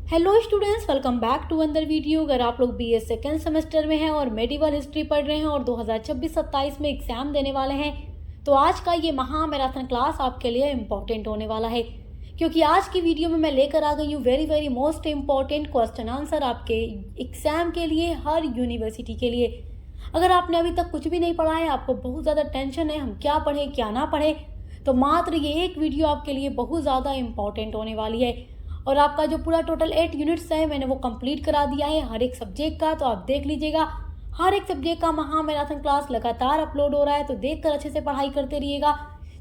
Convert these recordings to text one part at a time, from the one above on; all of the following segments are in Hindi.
Hello students, welcome back to another video. अगर आप लोग बीए सेकेंड सेमेस्टर में हैं और मेडिवल हिस्ट्री पढ़ रहे हैं और 2026-27 में एग्जाम देने वाले हैं, तो आज का ये महा मैराथन क्लास आपके लिए इम्पोर्टेंट होने वाला है, क्योंकि आज की वीडियो में मैं लेकर आ गई हूँ very most important question answer आपके एग्जाम के लिए, हर यूनिवर्सिटी के लिए। अगर आपने अभी तक कुछ भी नहीं पढ़ा है, आपको बहुत ज़्यादा टेंशन है हम क्या पढ़ें क्या ना पढ़ें, तो मात्र ये एक वीडियो आपके लिए बहुत ज़्यादा इम्पॉर्टेंट होने वाली है। और आपका जो पूरा टोटल 8 यूनिट्स है मैंने वो कंप्लीट करा दिया है हर एक सब्जेक्ट का, तो आप देख लीजिएगा। हर एक सब्जेक्ट का महा मैराथन क्लास लगातार अपलोड हो रहा है, तो देखकर अच्छे से पढ़ाई करते रहिएगा।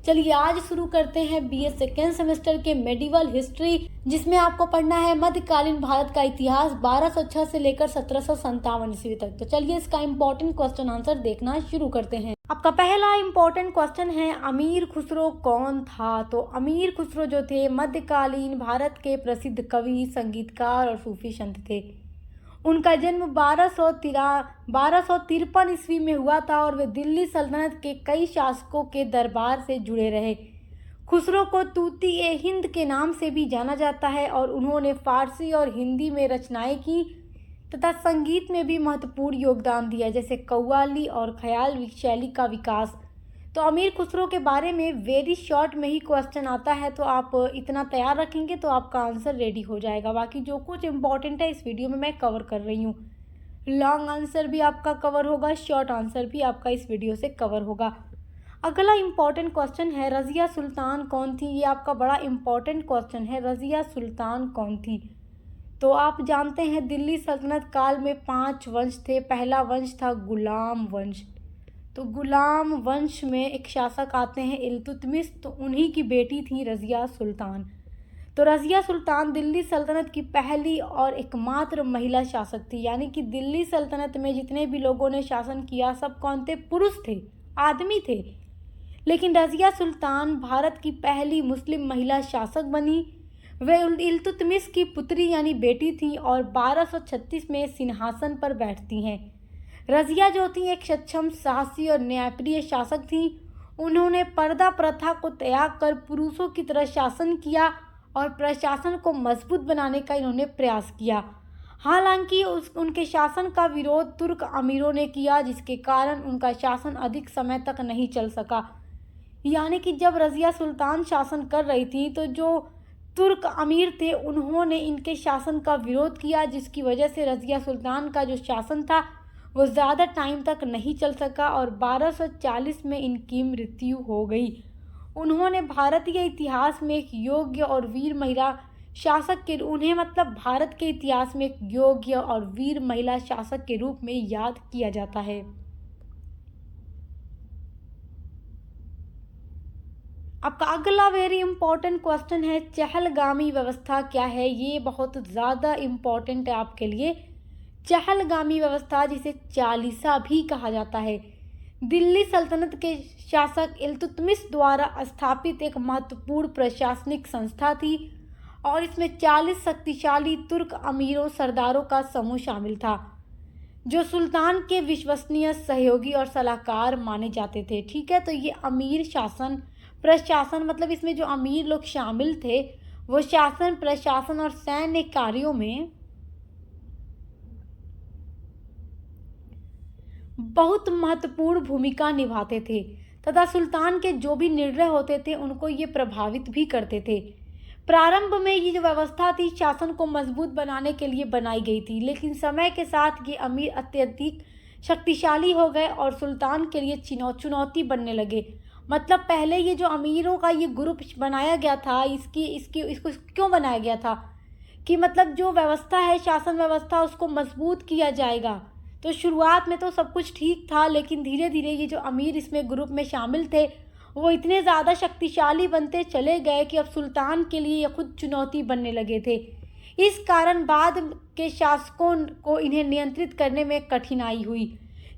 चलिए आज शुरू करते हैं बीए सेकेंड सेमेस्टर के मेडिवल हिस्ट्री, जिसमें आपको पढ़ना है मध्यकालीन भारत का इतिहास 1206 से लेकर 1757 ईस्वी तक। तो चलिए इसका इम्पोर्टेंट क्वेश्चन आंसर देखना शुरू करते हैं। आपका पहला इम्पोर्टेंट क्वेश्चन है, अमीर खुसरो कौन था? तो अमीर खुसरो जो थे मध्यकालीन भारत के प्रसिद्ध कवि, संगीतकार और सूफी संत थे। उनका जन्म 1253 ईस्वी में हुआ था और वे दिल्ली सल्तनत के कई शासकों के दरबार से जुड़े रहे। खुसरो को तूती-ए-हिंद के नाम से भी जाना जाता है और उन्होंने फारसी और हिंदी में रचनाएं की तथा संगीत में भी महत्वपूर्ण योगदान दिया, जैसे कव्वाली और ख्याल शैली का विकास। तो अमीर खुसरो के बारे में वेरी शॉर्ट में ही क्वेश्चन आता है, तो आप इतना तैयार रखेंगे तो आपका आंसर रेडी हो जाएगा। बाकी जो कुछ इम्पोर्टेंट है इस वीडियो में मैं कवर कर रही हूँ। लॉन्ग आंसर भी आपका कवर होगा, शॉर्ट आंसर भी आपका इस वीडियो से कवर होगा। अगला इम्पॉर्टेंट क्वेश्चन है, रज़िया सुल्तान कौन थी? ये आपका बड़ा इम्पॉर्टेंट क्वेश्चन है, रज़िया सुल्तान कौन थी? तो आप जानते हैं दिल्ली सल्तनत काल में 5 वंश थे। पहला वंश था गुलाम वंश। तो गुलाम वंश में एक शासक आते हैं इल्तुतमिश, तो उन्हीं की बेटी थी रज़िया सुल्तान। तो रज़िया सुल्तान दिल्ली सल्तनत की पहली और एकमात्र महिला शासक थी, यानी कि दिल्ली सल्तनत में जितने भी लोगों ने शासन किया सब कौन थे? पुरुष थे, आदमी थे। लेकिन रज़िया सुल्तान भारत की पहली मुस्लिम महिला शासक बनी। वे इल्तुतमिश की पुत्री यानी बेटी थी और 1236 में सिंहासन पर बैठती हैं। रज़िया जो थी एक सक्षम, साहसी और न्यायप्रिय शासक थी। उन्होंने पर्दा प्रथा को त्याग कर पुरुषों की तरह शासन किया और प्रशासन को मजबूत बनाने का इन्होंने प्रयास किया। हालांकि उनके शासन का विरोध तुर्क अमीरों ने किया, जिसके कारण उनका शासन अधिक समय तक नहीं चल सका। यानी कि जब रज़िया सुल्तान शासन कर रही थी तो जो तुर्क अमीर थे उन्होंने इनके शासन का विरोध किया, जिसकी वजह से रज़िया सुल्तान का जो शासन था वो ज़्यादा टाइम तक नहीं चल सका और 1240 में इनकी मृत्यु हो गई। उन्होंने भारतीय इतिहास में एक योग्य और वीर महिला शासक के भारत के इतिहास में एक योग्य और वीर महिला शासक के रूप में याद किया जाता है। आपका अगला वेरी इंपॉर्टेंट क्वेश्चन है, चहलगामी व्यवस्था क्या है? ये बहुत ज़्यादा इम्पॉर्टेंट है आपके लिए। चहलगामी व्यवस्था, जिसे चालीसा भी कहा जाता है, दिल्ली सल्तनत के शासक इल्तुतमिश द्वारा स्थापित एक महत्वपूर्ण प्रशासनिक संस्था थी और इसमें 40 शक्तिशाली तुर्क अमीरों सरदारों का समूह शामिल था, जो सुल्तान के विश्वसनीय सहयोगी और सलाहकार माने जाते थे। ठीक है, तो ये अमीर शासन प्रशासन, मतलब इसमें जो अमीर लोग शामिल थे वो शासन, प्रशासन और सैन्य कार्यों में बहुत महत्वपूर्ण भूमिका निभाते थे तथा सुल्तान के जो भी निर्णय होते थे उनको ये प्रभावित भी करते थे। प्रारंभ में ये जो व्यवस्था थी शासन को मजबूत बनाने के लिए बनाई गई थी, लेकिन समय के साथ ये अमीर अत्यधिक शक्तिशाली हो गए और सुल्तान के लिए चुनौती बनने लगे। मतलब पहले ये जो अमीरों का ये ग्रुप बनाया गया था, इसको क्यों बनाया गया था कि मतलब जो व्यवस्था है, शासन व्यवस्था, उसको मजबूत किया जाएगा। तो शुरुआत में तो सब कुछ ठीक था, लेकिन धीरे धीरे ये जो अमीर इसमें ग्रुप में शामिल थे वो इतने ज़्यादा शक्तिशाली बनते चले गए कि अब सुल्तान के लिए ये खुद चुनौती बनने लगे थे। इस कारण बाद के शासकों को इन्हें नियंत्रित करने में कठिनाई हुई।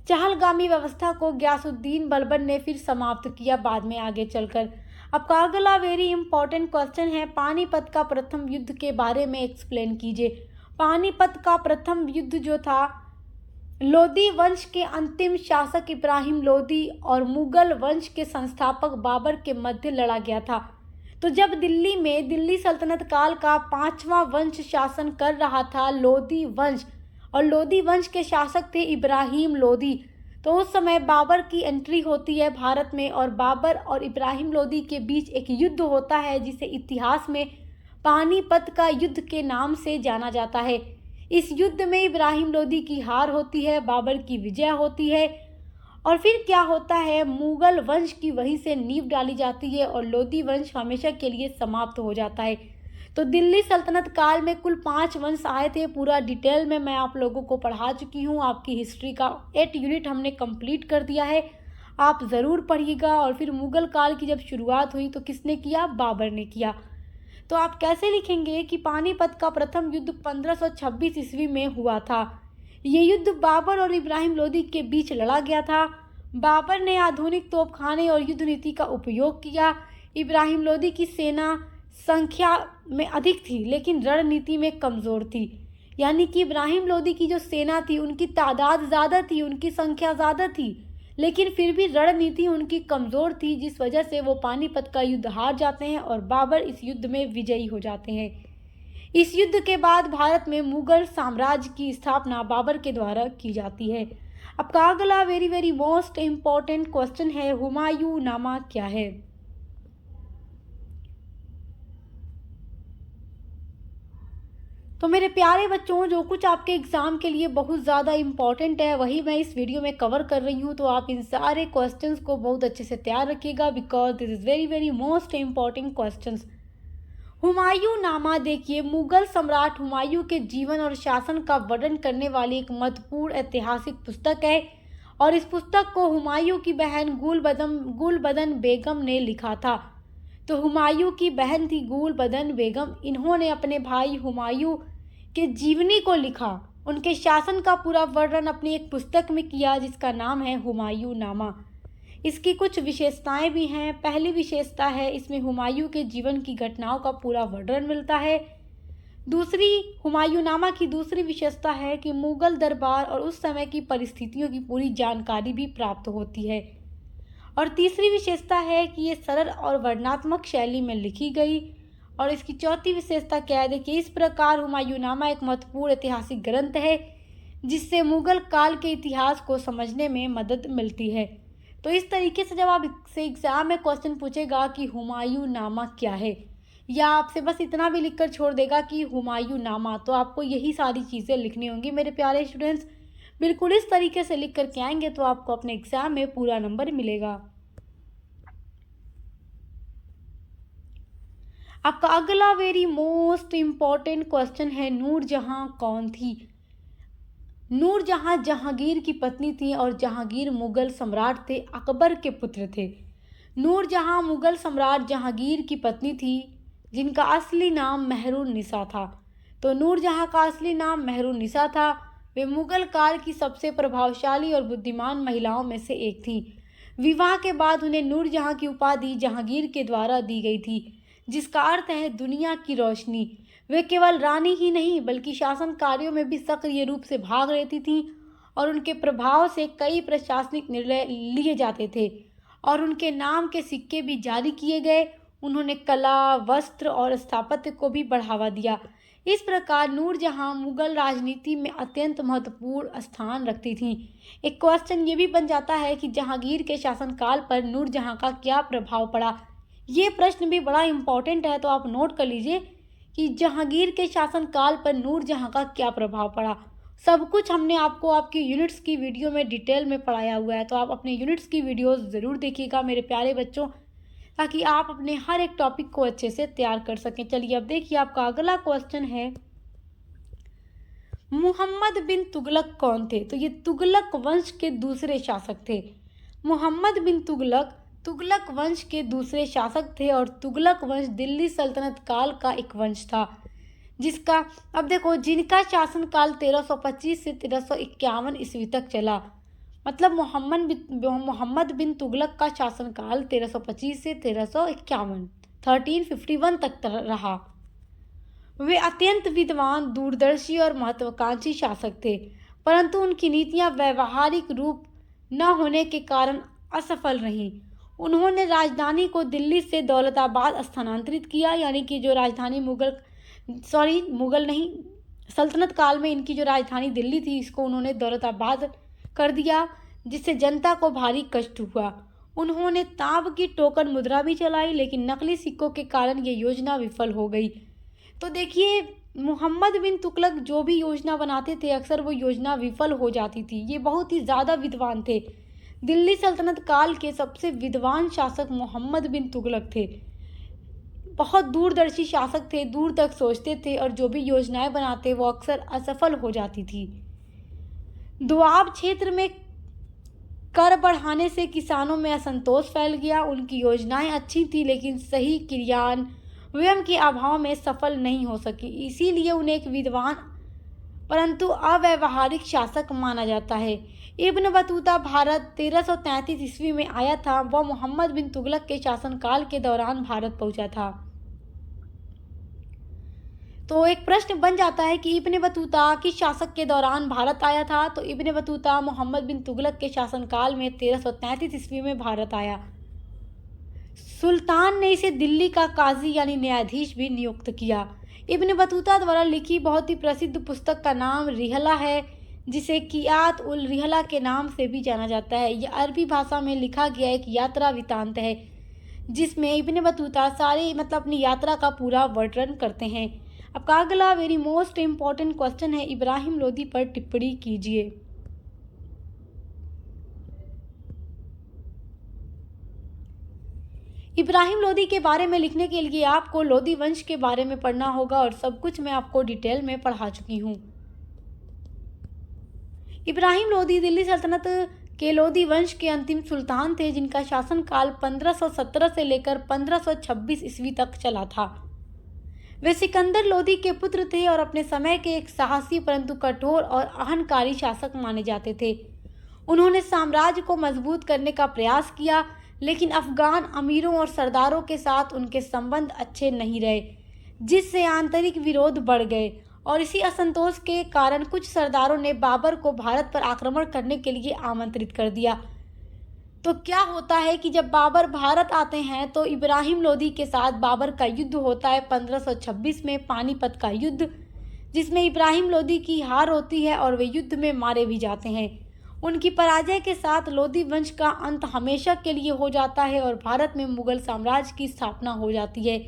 चहलगामी व्यवस्था को गयासुद्दीन बलबन ने फिर समाप्त किया बाद में आगे चलकर। आपका अगला वेरी इंपॉर्टेंट क्वेश्चन है, पानीपत का प्रथम युद्ध के बारे में एक्सप्लेन कीजिए। पानीपत का प्रथम युद्ध जो था लोदी वंश के अंतिम शासक इब्राहिम लोदी और मुगल वंश के संस्थापक बाबर के मध्य लड़ा गया था। तो जब दिल्ली में दिल्ली सल्तनत काल का 5वां वंश शासन कर रहा था लोधी वंश, और लोधी वंश के शासक थे इब्राहिम लोधी। तो उस समय बाबर की एंट्री होती है भारत में, और बाबर और इब्राहिम लोधी के बीच एक युद्ध होता है जिसे इतिहास में पानीपत का युद्ध के नाम से जाना जाता है। इस युद्ध में इब्राहिम लोधी की हार होती है, बाबर की विजय होती है, और फिर क्या होता है, मुगल वंश की वहीं से नींव डाली जाती है और लोधी वंश हमेशा के लिए समाप्त हो जाता है। तो दिल्ली सल्तनत काल में कुल 5 वंश आए थे। पूरा डिटेल में मैं आप लोगों को पढ़ा चुकी हूँ। आपकी हिस्ट्री का 8 यूनिट हमने कंप्लीट कर दिया है, आप ज़रूर पढ़िएगा। और फिर मुगल काल की जब शुरुआत हुई तो किसने किया? बाबर ने किया। तो आप कैसे लिखेंगे कि पानीपत का प्रथम युद्ध 1526 ईस्वी में हुआ था। ये युद्ध बाबर और इब्राहिम लोधी के बीच लड़ा गया था। बाबर ने आधुनिक तोपखाने और युद्ध नीति का उपयोग किया। इब्राहिम लोधी की सेना संख्या में अधिक थी लेकिन रणनीति में कमज़ोर थी। यानी कि इब्राहिम लोधी की जो सेना थी उनकी तादाद ज़्यादा थी, उनकी संख्या ज़्यादा थी, लेकिन फिर भी रणनीति उनकी कमज़ोर थी, जिस वजह से वो पानीपत का युद्ध हार जाते हैं और बाबर इस युद्ध में विजयी हो जाते हैं। इस युद्ध के बाद भारत में मुगल साम्राज्य की स्थापना बाबर के द्वारा की जाती है। अब का अगला वेरी मोस्ट इम्पॉर्टेंट क्वेश्चन है, हुमायूं नामा क्या है? तो मेरे प्यारे बच्चों, जो कुछ आपके एग्ज़ाम के लिए बहुत ज़्यादा इम्पॉर्टेंट है वही मैं इस वीडियो में कवर कर रही हूँ। तो आप इन सारे क्वेश्चंस को बहुत अच्छे से तैयार रखिएगा, because this is very most important questions. Humayun नामा देखिए, मुगल सम्राट हुमायूं के जीवन और शासन का वर्णन करने वाली एक महत्वपूर्ण ऐतिहासिक पुस्तक है, और इस पुस्तक को हुमायूं की बहन गुलबदन बेगम ने लिखा था। तो हुमायूं की बहन थी गुलबदन बेगम। इन्होंने अपने भाई हुमायूं के जीवनी को लिखा, उनके शासन का पूरा वर्णन अपनी एक पुस्तक में किया जिसका नाम है हुमायूं नामा। इसकी कुछ विशेषताएं भी हैं। पहली विशेषता है, इसमें हुमायूं के जीवन की घटनाओं का पूरा वर्णन मिलता है। दूसरी, हुमायूं नामा की दूसरी विशेषता है कि मुगल दरबार और उस समय की परिस्थितियों की पूरी जानकारी भी प्राप्त होती है। और तीसरी विशेषता है कि ये सरल और वर्णनात्मक शैली में लिखी गई। और इसकी चौथी विशेषता क्या है? देखिए, इस प्रकार हुमायूं नामा एक महत्वपूर्ण ऐतिहासिक ग्रंथ है जिससे मुगल काल के इतिहास को समझने में मदद मिलती है। तो इस तरीके से जब आपसे एग्जाम में क्वेश्चन पूछेगा कि हुमायूं नामा क्या है, या आपसे बस इतना भी लिखकर छोड़ देगा कि हुमायूं नामा, तो आपको यही सारी चीज़ें लिखनी होंगी मेरे प्यारे स्टूडेंट्स। बिल्कुल इस तरीके से लिख करके आएंगे तो आपको अपने एग्जाम में पूरा नंबर मिलेगा। आपका अगला वेरी मोस्ट इम्पॉर्टेंट क्वेश्चन है, नूरजहां कौन थी? नूरजहां जहांगीर की पत्नी थी और जहांगीर मुगल सम्राट थे, अकबर के पुत्र थे। नूरजहां मुगल सम्राट जहांगीर की पत्नी थी जिनका असली नाम मेहरुन्निसा था। तो नूरजहां का असली नाम मेहरुन्निसा था। वे मुगल काल की सबसे प्रभावशाली और बुद्धिमान महिलाओं में से एक थी। विवाह के बाद उन्हें नूरजहां की उपाधि जहांगीर के द्वारा दी गई थी, जिसका अर्थ है दुनिया की रोशनी। वे केवल रानी ही नहीं बल्कि शासन कार्यों में भी सक्रिय रूप से भाग लेती थीं, और उनके प्रभाव से कई प्रशासनिक निर्णय लिए जाते थे और उनके नाम के सिक्के भी जारी किए गए। उन्होंने कला, वस्त्र और स्थापत्य को भी बढ़ावा दिया। इस प्रकार नूरजहां मुगल राजनीति में अत्यंत महत्वपूर्ण स्थान रखती थीं। एक क्वेश्चन ये भी बन जाता है कि जहांगीर के शासनकाल पर नूरजहां का क्या प्रभाव पड़ा। ये प्रश्न भी बड़ा इम्पोर्टेंट है, तो आप नोट कर लीजिए कि जहांगीर के शासनकाल पर नूरजहां का क्या प्रभाव पड़ा। सब कुछ हमने आपको आपकी यूनिट्स की वीडियो में डिटेल में पढ़ाया हुआ है, तो आप अपने यूनिट्स की वीडियोस ज़रूर देखिएगा मेरे प्यारे बच्चों, ताकि आप अपने हर एक टॉपिक को अच्छे से तैयार कर सकें। चलिए अब देखिए, आपका अगला क्वेश्चन है, मुहम्मद बिन तुगलक कौन थे? तो ये तुगलक वंश के दूसरे शासक थे। मुहम्मद बिन तुगलक वंश के दूसरे शासक थे, और तुगलक वंश दिल्ली सल्तनत काल का एक वंश था जिसका, अब देखो, जिनका शासनकाल 1325 से 1351 ईस्वी तक चला। मतलब मोहम्मद बिन तुगलक का शासनकाल 1325 से 1351 1351 तक रहा। वे अत्यंत विद्वान, दूरदर्शी और महत्वाकांक्षी शासक थे, परंतु उनकी नीतियां व्यवहारिक रूप न होने के कारण असफल रहीं। उन्होंने राजधानी को दिल्ली से दौलताबाद स्थानांतरित किया, यानी कि जो राजधानी मुगल नहीं, सल्तनत काल में इनकी जो राजधानी दिल्ली थी इसको उन्होंने दौलताबाद कर दिया, जिससे जनता को भारी कष्ट हुआ। उन्होंने तांब की टोकन मुद्रा भी चलाई, लेकिन नकली सिक्कों के कारण ये योजना विफल हो गई। तो देखिए, मोहम्मद बिन तुगलक जो भी योजना बनाते थे अक्सर वो योजना विफल हो जाती थी। ये बहुत ही ज़्यादा विद्वान थे। दिल्ली सल्तनत काल के सबसे विद्वान शासक मोहम्मद बिन तुगलक थे। बहुत दूरदर्शी शासक थे, दूर तक सोचते थे और जो भी योजनाएं बनाते वो अक्सर असफल हो जाती थी। दोआब क्षेत्र में कर बढ़ाने से किसानों में असंतोष फैल गया। उनकी योजनाएं अच्छी थी लेकिन सही क्रियान्वयन के अभाव में सफल नहीं हो सकी, इसीलिए उन्हें एक विद्वान परंतु अव्यावहारिक शासक माना जाता है। इब्न बतूता भारत 1333 ईस्वी में आया था। वह मोहम्मद बिन तुगलक के शासनकाल के दौरान भारत पहुंचा था। तो एक प्रश्न बन जाता है कि इब्न बतूता किस शासक के दौरान भारत आया था। तो इब्न बतूता मोहम्मद बिन तुगलक के शासनकाल में 1333 ईस्वी में भारत आया। सुल्तान ने इसे दिल्ली का काजी यानी न्यायाधीश भी नियुक्त किया। इब्न बतूता द्वारा लिखी बहुत ही प्रसिद्ध पुस्तक का नाम रिहला है, जिसे कियात उल रिहला के नाम से भी जाना जाता है। यह अरबी भाषा में लिखा गया एक यात्रा वृत्तांत है, जिसमें इब्न बतूता सारे अपनी यात्रा का पूरा वर्णन करते हैं। आपका अगला वेरी मोस्ट इम्पॉर्टेंट क्वेश्चन है, इब्राहिम लोदी पर टिप्पणी कीजिए। इब्राहिम लोदी के बारे में लिखने के लिए आपको लोदी वंश के बारे में पढ़ना होगा और सब कुछ मैं आपको डिटेल में पढ़ा चुकी हूँ। इब्राहिम लोदी दिल्ली सल्तनत के लोदी वंश के अंतिम सुल्तान थे, जिनका शासनकाल 1517 से लेकर 1526 ईस्वी तक चला था। वे सिकंदर लोदी के पुत्र थे और अपने समय के एक साहसी परंतु कठोर और अहंकारी शासक माने जाते थे। उन्होंने साम्राज्य को मजबूत करने का प्रयास किया, लेकिन अफगान अमीरों और सरदारों के साथ उनके संबंध अच्छे नहीं रहे, जिससे आंतरिक विरोध बढ़ गए और इसी असंतोष के कारण कुछ सरदारों ने बाबर को भारत पर आक्रमण करने के लिए आमंत्रित कर दिया। तो क्या होता है कि जब बाबर भारत आते हैं तो इब्राहिम लोदी के साथ बाबर का युद्ध होता है 1526 में, पानीपत का युद्ध, जिसमें इब्राहिम लोदी की हार होती है और वे युद्ध में मारे भी जाते हैं। उनकी पराजय के साथ लोदी वंश का अंत हमेशा के लिए हो जाता है और भारत में मुगल साम्राज्य की स्थापना हो जाती है,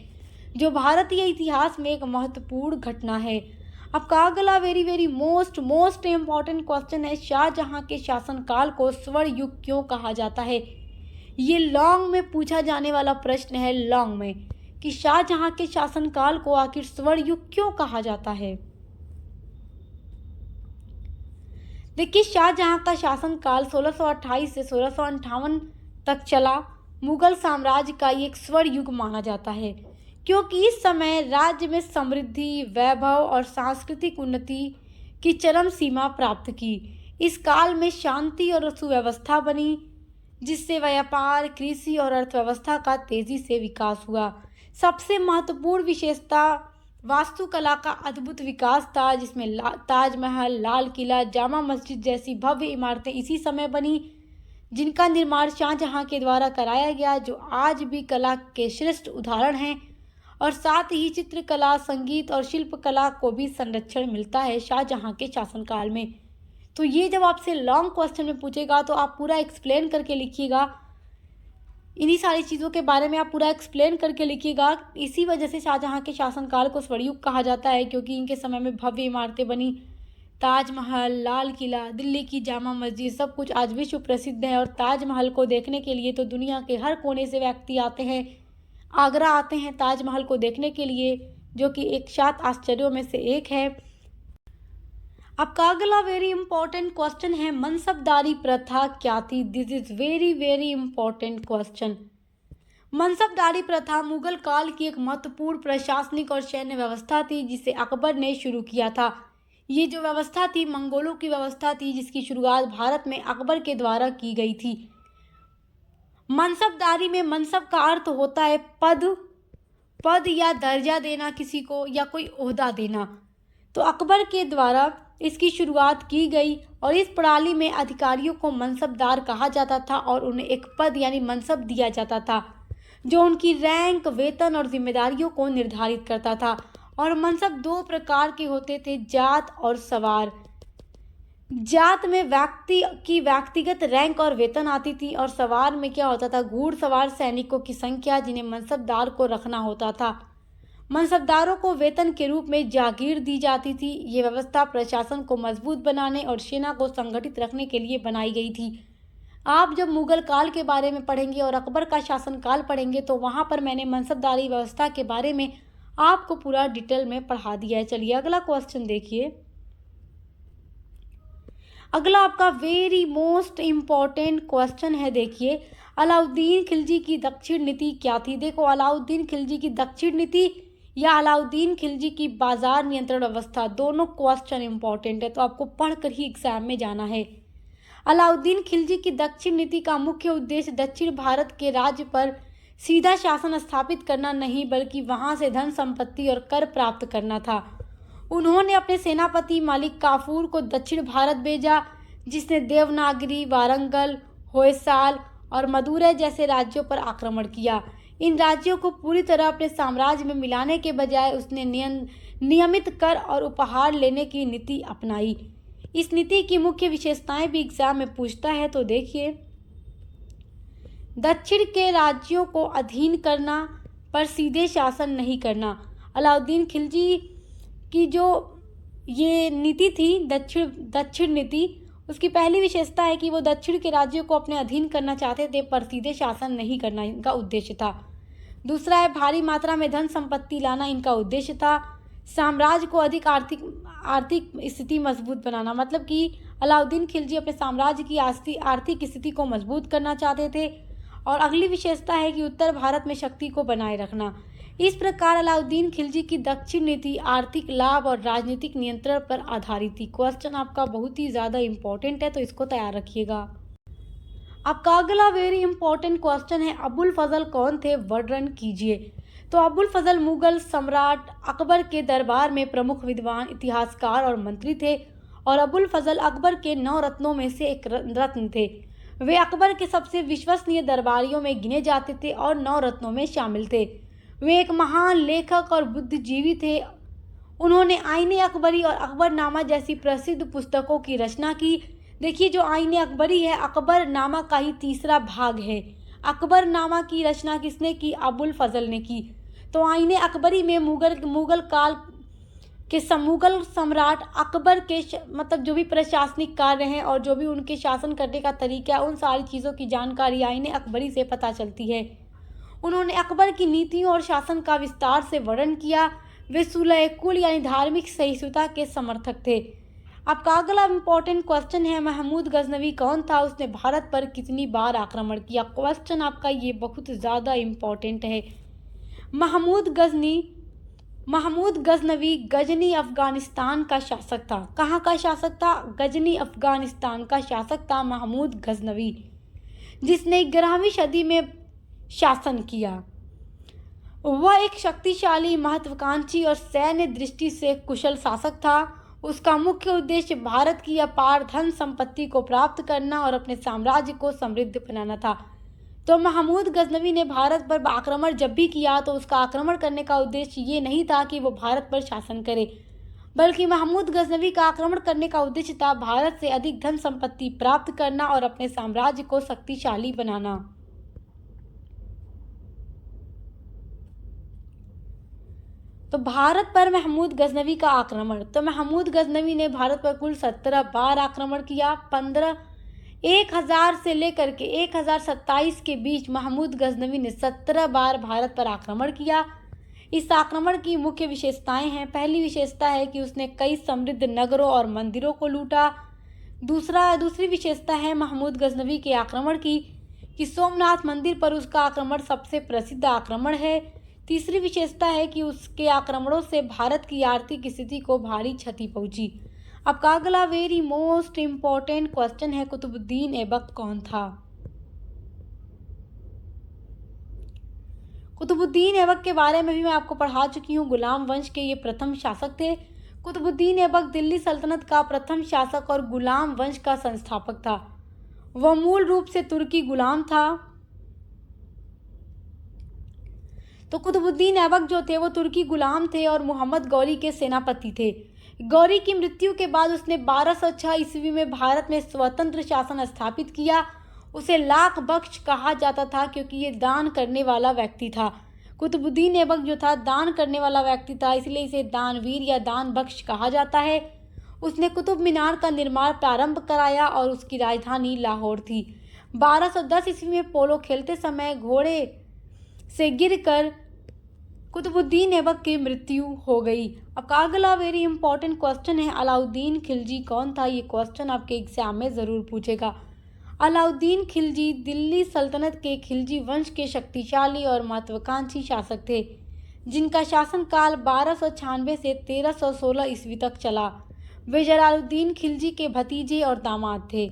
जो भारतीय इतिहास में एक महत्वपूर्ण घटना है। आपका अगला वेरी मोस्ट इम्पॉर्टेंट क्वेश्चन है, शाहजहां के शासनकाल को स्वर्ण युग क्यों कहा जाता है। ये लॉन्ग में पूछा जाने वाला प्रश्न है, लॉन्ग में, कि शाहजहां के शासनकाल को आखिर स्वर्ण युग क्यों कहा जाता है। देखिए, शाहजहां का शासनकाल 1628 से 1658 तक चला। मुगल साम्राज्य का एक स्वर्ण युग माना जाता है, क्योंकि इस समय राज्य में समृद्धि, वैभव और सांस्कृतिक उन्नति की चरम सीमा प्राप्त की। इस काल में शांति और सुव्यवस्था बनी, जिससे व्यापार, कृषि और अर्थव्यवस्था का तेजी से विकास हुआ। सबसे महत्वपूर्ण विशेषता वास्तुकला का अद्भुत विकास था, जिसमें ताजमहल, लाल किला, जामा मस्जिद जैसी भव्य इमारतें इसी समय बनी, जिनका निर्माण शाहजहां के द्वारा कराया गया, जो आज भी कला के श्रेष्ठ उदाहरण हैं। और साथ ही चित्रकला, संगीत और शिल्पकला को भी संरक्षण मिलता है शाहजहां के शासनकाल में। तो ये जब आपसे लॉन्ग क्वेश्चन में पूछेगा तो आप पूरा एक्सप्लेन करके लिखिएगा। इन्हीं सारी चीज़ों के बारे में आप पूरा एक्सप्लेन करके लिखिएगा। इसी वजह से शाहजहां के शासनकाल को स्वर्ण युग कहा जाता है, क्योंकि इनके समय में भव्य इमारतें बनी। ताजमहल, लाल किला, दिल्ली की जामा मस्जिद, सब कुछ आज विश्व प्रसिद्ध है। और ताजमहल को देखने के लिए तो दुनिया के हर कोने से व्यक्ति आते हैं, आगरा आते हैं ताजमहल को देखने के लिए, जो कि एक 7 आश्चर्यों में से एक है। आपका अगला वेरी इंपॉर्टेंट क्वेश्चन है, मनसबदारी प्रथा क्या थी। This is very important question. मनसबदारी प्रथा मुगल काल की एक महत्वपूर्ण प्रशासनिक और सैन्य व्यवस्था थी, जिसे अकबर ने शुरू किया था। ये जो व्यवस्था थी मंगोलों की व्यवस्था थी, जिसकी शुरुआत भारत में अकबर के द्वारा की गई थी। मनसबदारी में मनसब का अर्थ होता है पद या दर्जा देना किसी को, या कोई ओहदा देना। तो अकबर के द्वारा इसकी शुरुआत की गई और इस प्रणाली में अधिकारियों को मनसबदार कहा जाता था और उन्हें एक पद यानी मनसब दिया जाता था जो उनकी रैंक, वेतन और जिम्मेदारियों को निर्धारित करता था। और मनसब दो प्रकार के होते थे, जात और सवार। जात में व्यक्ति की व्यक्तिगत रैंक और वेतन आती थी और सवार में क्या होता था, घुड़सवार सैनिकों की संख्या जिन्हें मनसबदार को रखना होता था। मनसबदारों को वेतन के रूप में जागीर दी जाती थी। ये व्यवस्था प्रशासन को मजबूत बनाने और सेना को संगठित रखने के लिए बनाई गई थी। आप जब मुगल काल के बारे में पढ़ेंगे और अकबर का शासनकाल पढ़ेंगे तो वहाँ पर मैंने मनसबदारी व्यवस्था के बारे में आपको पूरा डिटेल में पढ़ा दिया है। चलिए अगला क्वेश्चन देखिए। अगला आपका वेरी मोस्ट इम्पॉर्टेंट क्वेश्चन है। देखिए, अलाउद्दीन खिलजी की दक्षिण नीति क्या थी। देखो, अलाउद्दीन खिलजी की दक्षिण नीति या अलाउद्दीन खिलजी की बाजार नियंत्रण व्यवस्था, दोनों क्वेश्चन इंपॉर्टेंट है तो आपको पढ़कर ही एग्जाम में जाना है। अलाउद्दीन खिलजी की दक्षिण नीति का मुख्य उद्देश्य दक्षिण भारत के राज्य पर सीधा शासन स्थापित करना नहीं बल्कि वहां से धन संपत्ति और कर प्राप्त करना था। उन्होंने अपने सेनापति मालिक काफूर को दक्षिण भारत भेजा जिसने देवनागरी, वारंगल, होयसाल और मदुरै जैसे राज्यों पर आक्रमण किया। इन राज्यों को पूरी तरह अपने साम्राज्य में मिलाने के बजाय उसने नियमित कर और उपहार लेने की नीति अपनाई। इस नीति की मुख्य विशेषताएं भी एग्जाम में पूछता है तो देखिए। दक्षिण के राज्यों को अधीन करना पर सीधे शासन नहीं करना। अलाउद्दीन खिलजी की जो ये नीति थी दक्षिण नीति, उसकी पहली विशेषता है कि वो दक्षिण के राज्यों को अपने अधीन करना चाहते थे पर सीधे शासन नहीं करना इनका उद्देश्य था। दूसरा है भारी मात्रा में धन संपत्ति लाना इनका उद्देश्य था। साम्राज्य को अधिक आर्थिक स्थिति मजबूत बनाना, मतलब कि अलाउद्दीन खिलजी अपने साम्राज्य की आर्थिक स्थिति को मजबूत करना चाहते थे। और अगली विशेषता है कि उत्तर भारत में शक्ति को बनाए रखना। इस प्रकार अलाउद्दीन खिलजी की दक्षिण नीति आर्थिक लाभ और राजनीतिक नियंत्रण पर आधारित थी। क्वेश्चन आपका बहुत ही ज़्यादा इंपॉर्टेंट है तो इसको तैयार रखिएगा। आपका अगला वेरी इंपॉर्टेंट क्वेश्चन है, अबुल फजल कौन थे, वर्णन कीजिए। तो अबुल फजल मुगल सम्राट अकबर के दरबार में प्रमुख विद्वान, इतिहासकार और मंत्री थे और अबुल फजल अकबर के 9 रत्नों में से एक रत्न थे। वे अकबर के सबसे विश्वसनीय दरबारियों में गिने जाते थे और 9 रत्नों में शामिल थे। वे एक महान लेखक और बुद्धिजीवी थे। उन्होंने आईने अकबरी और अकबरनामा जैसी प्रसिद्ध पुस्तकों की रचना की। देखिए, जो आईने अकबरी है अकबरनामा का ही तीसरा भाग है। अकबरनामा की रचना किसने की, अबुल फजल ने की। तो आईने अकबरी में मुगल काल के मुगल सम्राट अकबर के मतलब जो भी प्रशासनिक कार्य हैं और जो भी उनके शासन करने का तरीका है उन सारी चीज़ों की जानकारी आईने अकबरी से पता चलती है। उन्होंने अकबर की नीतियों और शासन का विस्तार से वर्णन किया। वे सुलह कुल यानी धार्मिक सहिष्णुता के समर्थक थे। आपका अगला इम्पोर्टेंट क्वेश्चन है, महमूद गजनवी कौन था, उसने भारत पर कितनी बार आक्रमण किया। क्वेश्चन आपका ये बहुत ज़्यादा इम्पोर्टेंट है। महमूद गजनवी गजनी अफगानिस्तान का शासक था। कहाँ का शासक था, गजनी अफगानिस्तान का शासक था महमूद गजनवी, जिसने 11वीं सदी में शासन किया। वह एक शक्तिशाली, महत्वाकांक्षी और सैन्य दृष्टि से कुशल शासक था। उसका मुख्य उद्देश्य भारत की अपार धन संपत्ति को प्राप्त करना और अपने साम्राज्य को समृद्ध बनाना था। तो महमूद गजनवी ने भारत पर आक्रमण जब भी किया तो उसका आक्रमण करने का उद्देश्य ये नहीं था कि वो भारत पर शासन करे, बल्कि महमूद गजनवी का आक्रमण करने का उद्देश्य था भारत से अधिक धन संपत्ति प्राप्त करना और अपने साम्राज्य को शक्तिशाली बनाना। तो भारत पर महमूद गजनवी का आक्रमण, तो महमूद गजनवी ने भारत पर कुल 17 बार आक्रमण किया। 1000 से लेकर के 1027 के बीच महमूद गजनवी ने 17 बार भारत पर आक्रमण किया। इस आक्रमण की मुख्य विशेषताएं हैं। पहली विशेषता है कि उसने कई समृद्ध नगरों और मंदिरों को लूटा। दूसरी विशेषता है महमूद गजनवी के आक्रमण की कि सोमनाथ मंदिर पर उसका आक्रमण सबसे प्रसिद्ध आक्रमण है। तीसरी विशेषता है कि उसके आक्रमणों से भारत की आर्थिक स्थिति को भारी क्षति पहुंची। आपका अगला वेरी मोस्ट इम्पोर्टेंट क्वेश्चन है, कुतुबुद्दीन ऐबक कौन था। कुतुबुद्दीन ऐबक के बारे में भी मैं आपको पढ़ा चुकी हूँ। गुलाम वंश के ये प्रथम शासक थे। कुतुबुद्दीन ऐबक दिल्ली सल्तनत का प्रथम शासक और गुलाम वंश का संस्थापक था। वह मूल रूप से तुर्की गुलाम था। तो कुतुबुद्दीन ऐबक जो थे वो तुर्की गुलाम थे और मोहम्मद गौरी के सेनापति थे। गौरी की मृत्यु के बाद उसने 1206 ईस्वी में भारत में स्वतंत्र शासन स्थापित किया। उसे लाख बख्श कहा जाता था क्योंकि ये दान करने वाला व्यक्ति था। कुतुबुद्दीन ऐबक जो था दान करने वाला व्यक्ति था, इसलिए इसे दानवीर या दान बख्श कहा जाता है। उसने कुतुब मीनार का निर्माण प्रारंभ कराया और उसकी राजधानी लाहौर थी। 1210 ईस्वी में पोलो खेलते समय घोड़े से गिरकर कुतुबुद्दीन ऐबक की मृत्यु हो गई। अब का अगला वेरी इंपॉर्टेंट क्वेश्चन है, अलाउद्दीन खिलजी कौन था? ये क्वेश्चन आपके एग्जाम में ज़रूर पूछेगा। अलाउद्दीन खिलजी दिल्ली सल्तनत के खिलजी वंश के शक्तिशाली और महत्वाकांक्षी शासक थे, जिनका शासनकाल 1296 से 1316 ईस्वी तक चला। वे जलालुद्दीन खिलजी के भतीजे और दामाद थे,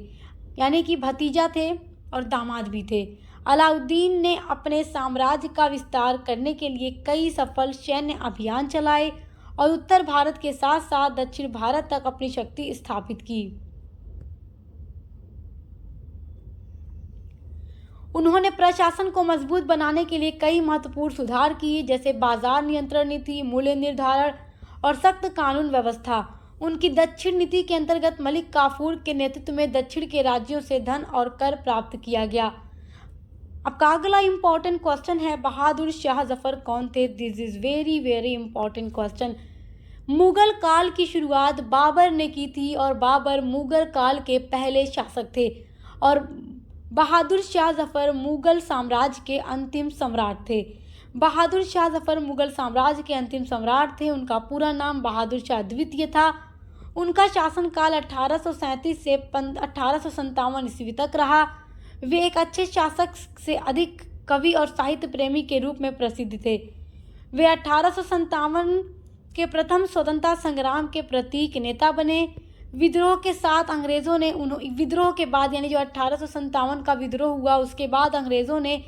यानी कि भतीजा थे और दामाद भी थे। अलाउद्दीन ने अपने साम्राज्य का विस्तार करने के लिए कई सफल सैन्य अभियान चलाए और उत्तर भारत के साथ साथ दक्षिण भारत तक अपनी शक्ति स्थापित की। उन्होंने प्रशासन को मजबूत बनाने के लिए कई महत्वपूर्ण सुधार किए, जैसे बाजार नियंत्रण नीति, मूल्य निर्धारण और सख्त कानून व्यवस्था। उनकी दक्षिण नीति के अंतर्गत मलिक काफूर के नेतृत्व में दक्षिण के राज्यों से धन और कर प्राप्त किया गया। अब का अगला इंपॉर्टेंट क्वेश्चन है, बहादुर शाह जफर कौन थे? This is very very important question. Mughal काल की शुरुआत बाबर ने की थी और बाबर मुगल काल के पहले शासक थे और बहादुर शाह जफर मुगल साम्राज्य के अंतिम सम्राट थे। बहादुर शाह जफर मुगल साम्राज्य के अंतिम सम्राट थे। उनका पूरा नाम बहादुर शाह द्वितीय था। उनका शासनकाल 1837 से 1857 ईस्वी तक रहा। वे एक अच्छे शासक से अधिक कवि और साहित्य प्रेमी के रूप में प्रसिद्ध थे। वे 1857 के प्रथम स्वतंत्रता संग्राम के प्रतीक नेता बने। विद्रोह के साथ अंग्रेज़ों ने विद्रोह के बाद, यानी जो 1857 का विद्रोह हुआ, उसके बाद अंग्रेज़ों ने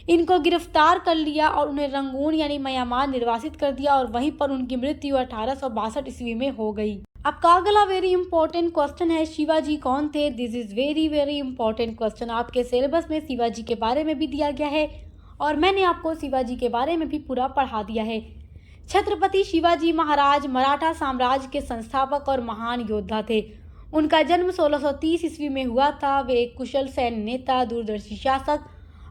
इनको गिरफ्तार कर लिया और उन्हें रंगून यानी म्यांमार निर्वासित कर दिया और वहीं पर उनकी मृत्यु 1862 ईस्वी में हो गई। अब का अगला वेरी इंपॉर्टेंट क्वेश्चन है, शिवाजी कौन थे? This is very very important question. आपके सिलेबस में शिवाजी के बारे में भी दिया गया है और मैंने आपको शिवाजी के बारे में भी पूरा पढ़ा दिया है। छत्रपति शिवाजी महाराज मराठा साम्राज्य के संस्थापक और महान योद्धा थे। उनका जन्म 1630 ईस्वी में हुआ था। वे एक कुशल सैन्य नेता, दूरदर्शी शासक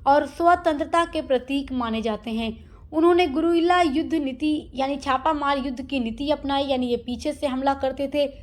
और स्वतंत्रता के प्रतीक माने जाते हैं। उन्होंने गुरिल्ला युद्ध नीति यानी छापामार युद्ध की नीति अपनाई, यानी ये पीछे से हमला करते थे,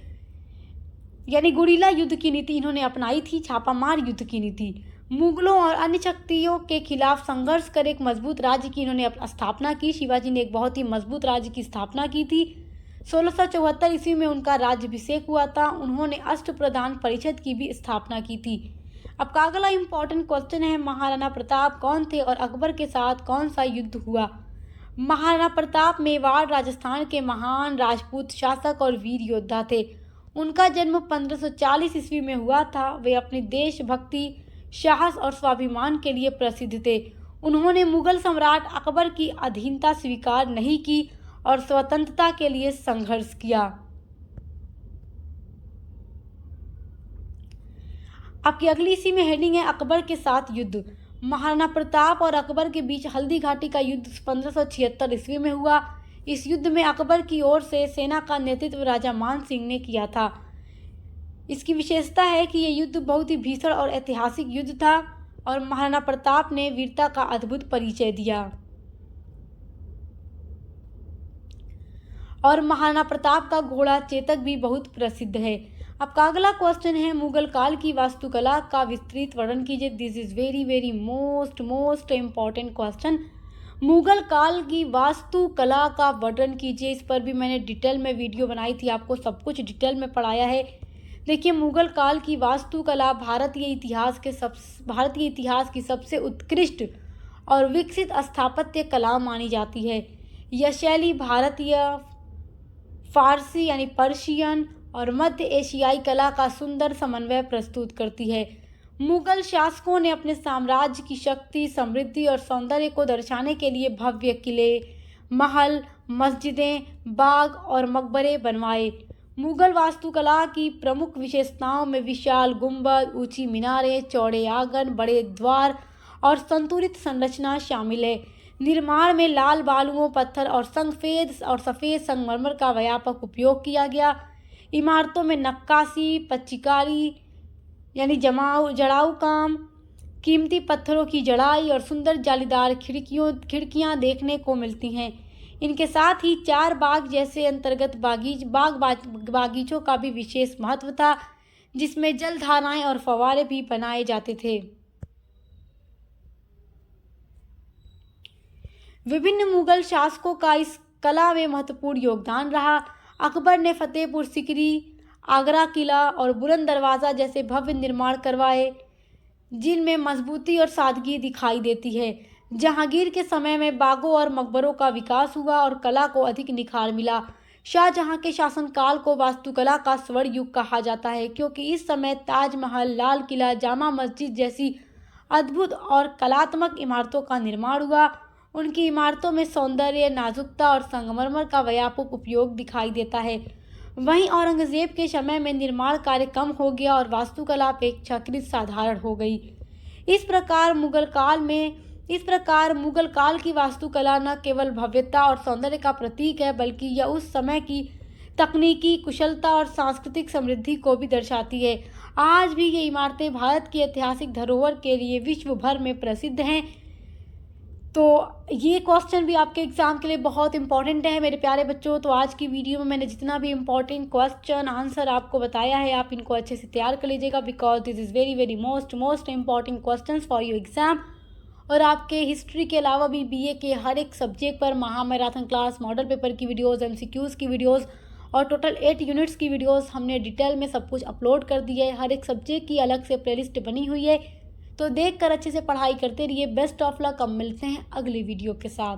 यानी गुरिल्ला युद्ध की नीति इन्होंने अपनाई थी, छापामार युद्ध की नीति। मुगलों और अन्य शक्तियों के खिलाफ संघर्ष कर एक मजबूत राज्य की इन्होंने स्थापना की। शिवाजी ने एक बहुत ही मजबूत राज्य की स्थापना की थी। 1674 ईस्वी में उनका राज्याभिषेक हुआ था। उन्होंने अष्टप्रधान परिषद की भी स्थापना की थी। अब का अगला इंपॉर्टेंट क्वेश्चन है, महाराणा प्रताप कौन थे और अकबर के साथ कौन सा युद्ध हुआ? महाराणा प्रताप मेवाड़ राजस्थान के महान राजपूत शासक और वीर योद्धा थे। उनका जन्म 1540 ईस्वी में हुआ था। वे अपनी देशभक्ति, साहस और स्वाभिमान के लिए प्रसिद्ध थे। उन्होंने मुगल सम्राट अकबर की अधीनता स्वीकार नहीं की और स्वतंत्रता के लिए संघर्ष किया। आपकी अगली इसी में हेडिंग है, अकबर के साथ युद्ध। महाराणा प्रताप और अकबर के बीच हल्दी घाटी का युद्ध 1576 ईस्वी में हुआ। इस युद्ध में अकबर की ओर से सेना का नेतृत्व राजा मान सिंह ने किया था। इसकी विशेषता है कि यह युद्ध बहुत ही भीषण और ऐतिहासिक युद्ध था और महाराणा प्रताप ने वीरता का अद्भुत परिचय दिया। और महाराणा प्रताप का घोड़ा चेतक भी बहुत प्रसिद्ध है। आपका अगला क्वेश्चन है, मुगल काल की वास्तुकला का विस्तृत वर्णन कीजिए। This is very very most important question. Mughal काल की वास्तुकला का वर्णन कीजिए। इस पर भी मैंने डिटेल में वीडियो बनाई थी, आपको सब कुछ डिटेल में पढ़ाया है। देखिए, मुगल काल की वास्तुकला भारतीय इतिहास की सबसे उत्कृष्ट और विकसित स्थापत्य कला मानी जाती है। यह शैली भारतीय, फारसी यानी पर्शियन और मध्य एशियाई कला का सुंदर समन्वय प्रस्तुत करती है। मुगल शासकों ने अपने साम्राज्य की शक्ति, समृद्धि और सौंदर्य को दर्शाने के लिए भव्य किले, महल, मस्जिदें, बाग और मकबरे बनवाए। मुगल वास्तुकला की प्रमुख विशेषताओं में विशाल गुंबद, ऊंची मीनारें, चौड़े आंगन, बड़े द्वार और संतुलित संरचना शामिल है। निर्माण में लाल बालुओं, पत्थर और सफ़ेद संगमरमर का व्यापक उपयोग किया गया। इमारतों में नक्काशी, पच्चीकारी यानी जड़ाऊ काम, कीमती पत्थरों की जड़ाई और सुंदर जालीदार खिड़कियां देखने को मिलती हैं। इनके साथ ही चार बाग जैसे अंतर्गत बागीचों का भी विशेष महत्व था, जिसमें जलधाराएं और फव्वारे भी बनाए जाते थे। विभिन्न मुगल शासकों का इस कला में महत्वपूर्ण योगदान रहा। अकबर ने फतेहपुर सीकरी, आगरा किला और बुलंद दरवाज़ा जैसे भव्य निर्माण करवाए, जिनमें मजबूती और सादगी दिखाई देती है। जहांगीर के समय में बागों और मकबरों का विकास हुआ और कला को अधिक निखार मिला। शाहजहां के शासनकाल को वास्तुकला का स्वर्ण युग कहा जाता है, क्योंकि इस समय ताजमहल, लाल किला, जामा मस्जिद जैसी अद्भुत और कलात्मक इमारतों का निर्माण हुआ। उनकी इमारतों में सौंदर्य, नाजुकता और संगमरमर का व्यापक उपयोग दिखाई देता है। वहीं औरंगजेब के समय में निर्माण कार्य कम हो गया और वास्तुकला अपेक्षाकृत साधारण हो गई। इस प्रकार मुगल काल की वास्तुकला न केवल भव्यता और सौंदर्य का प्रतीक है, बल्कि यह उस समय की तकनीकी कुशलता और सांस्कृतिक समृद्धि को भी दर्शाती है। आज भी ये इमारतें भारत की ऐतिहासिक धरोहर के लिए विश्व भर में प्रसिद्ध हैं। तो ये क्वेश्चन भी आपके एग्जाम के लिए बहुत इंपॉर्टेंट है मेरे प्यारे बच्चों। तो आज की वीडियो में मैंने जितना भी इंपॉर्टेंट क्वेश्चन आंसर आपको बताया है, आप इनको अच्छे से तैयार कर लीजिएगा, because this is very most important questions for your exam. और आपके हिस्ट्री के अलावा भी बीए के हर एक सब्जेक्ट पर महामैराथन क्लास, मॉडल पेपर की वीडियोज़, MCQs की वीडियोज़ और टोटल 8 यूनिट्स की वीडियोज़ हमने डिटेल में सब कुछ अपलोड कर दी है। हर एक सब्जेक्ट की अलग से प्लेलिस्ट बनी हुई है, तो देखकर अच्छे से पढ़ाई करते रहिए। Best of luck. अब मिलते हैं अगली वीडियो के साथ।